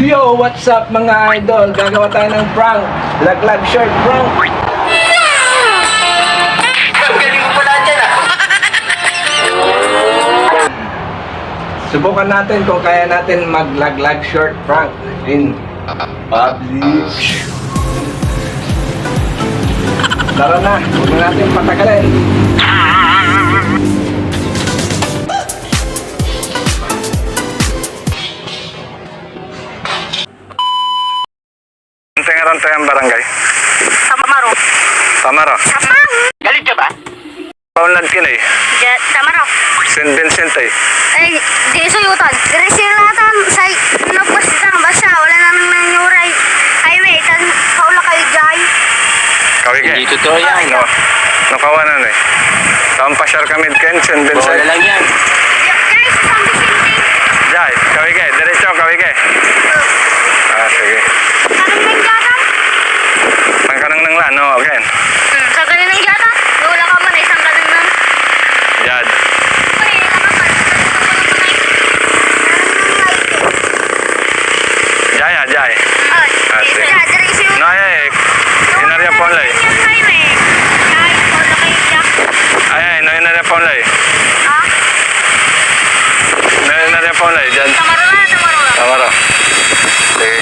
Yo, what's up mga idol? Gagawa tayo ng prank. Laglag short prank. Ang galing mo pala dyan ah. Subukan natin kung kaya natin maglaglag short prank in public. Tara na, huwag na natin patagalin. Tingnan tayo ang barangay. Samaro. Samara. Galit ka ba? Paunlad kin eh. Samaro. St. Vincent eh. Ay, di suyutan. Dari silatan sa nagpas isang basa. Wala namang nanyuray. Highway, tan kaula kayo jay. Kawig eh. Hindi totoo yan. No. Nakawanan eh. Tampasyar kami ken St. Vincent. Wala lang yan. Jay, sa San Vicente. Jai, kawig eh. Diretso, kawig eh. Ah, sige. Kanang nangyatan? Pangkanang nang lano, again. Sa ganun nangyatan? Wala ka man, isang ganun nang. Jad. Ay, wala ka man. Jaya, Jai. Ah, sige. dari suyutan. No, ay, inarya po lay. Highway. Jay, kaula kayo jay. Ay, no, inarya po lay. Ha? No, inarya po lay. Jad. Samaro na, samaro na. Samara. Sige.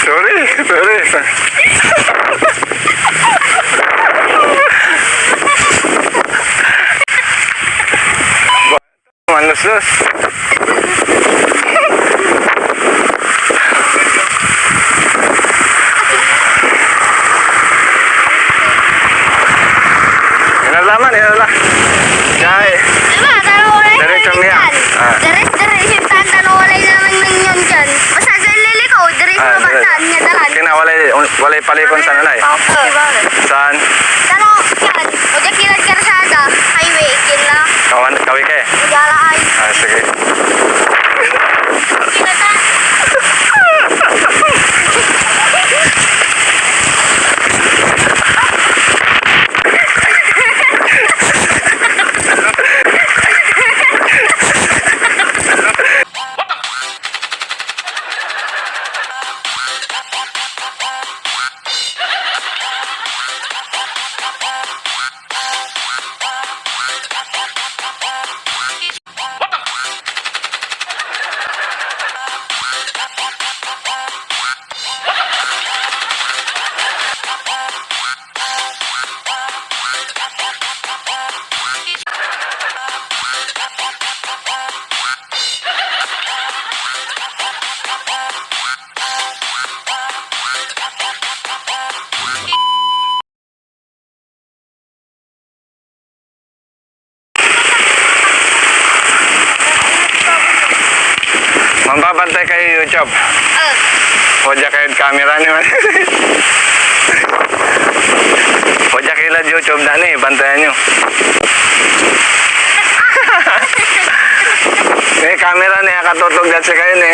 Sorry. Manus-lus. Inalaman, inalaman. Jai. Diba, tanong Diretso niya. Ah. Sintan, tanong walay naman ng yun dyan. Basta dyan lilikaw, diretso Ah, na bataan niya dalan. Walay palikon sa nanay. Diba? Saan? Tanong, yan. O dyan kilad karsada, highway, kila. Kawig eh. Ujala ay. Ah, sige. Kilatan. Mambabantay kayo YouTube. Wajah kayo kamera ni man. Wajah kayo YouTube na ni, bantayan nyo. Ini kamera ni, katutog dyan sa kayo ni.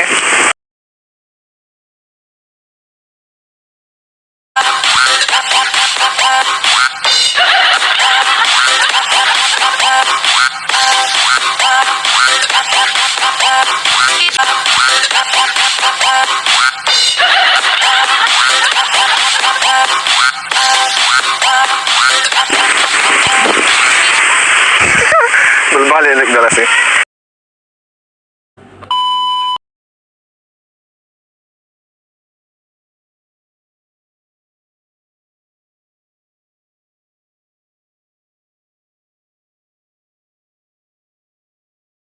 Berbalik dalas eh.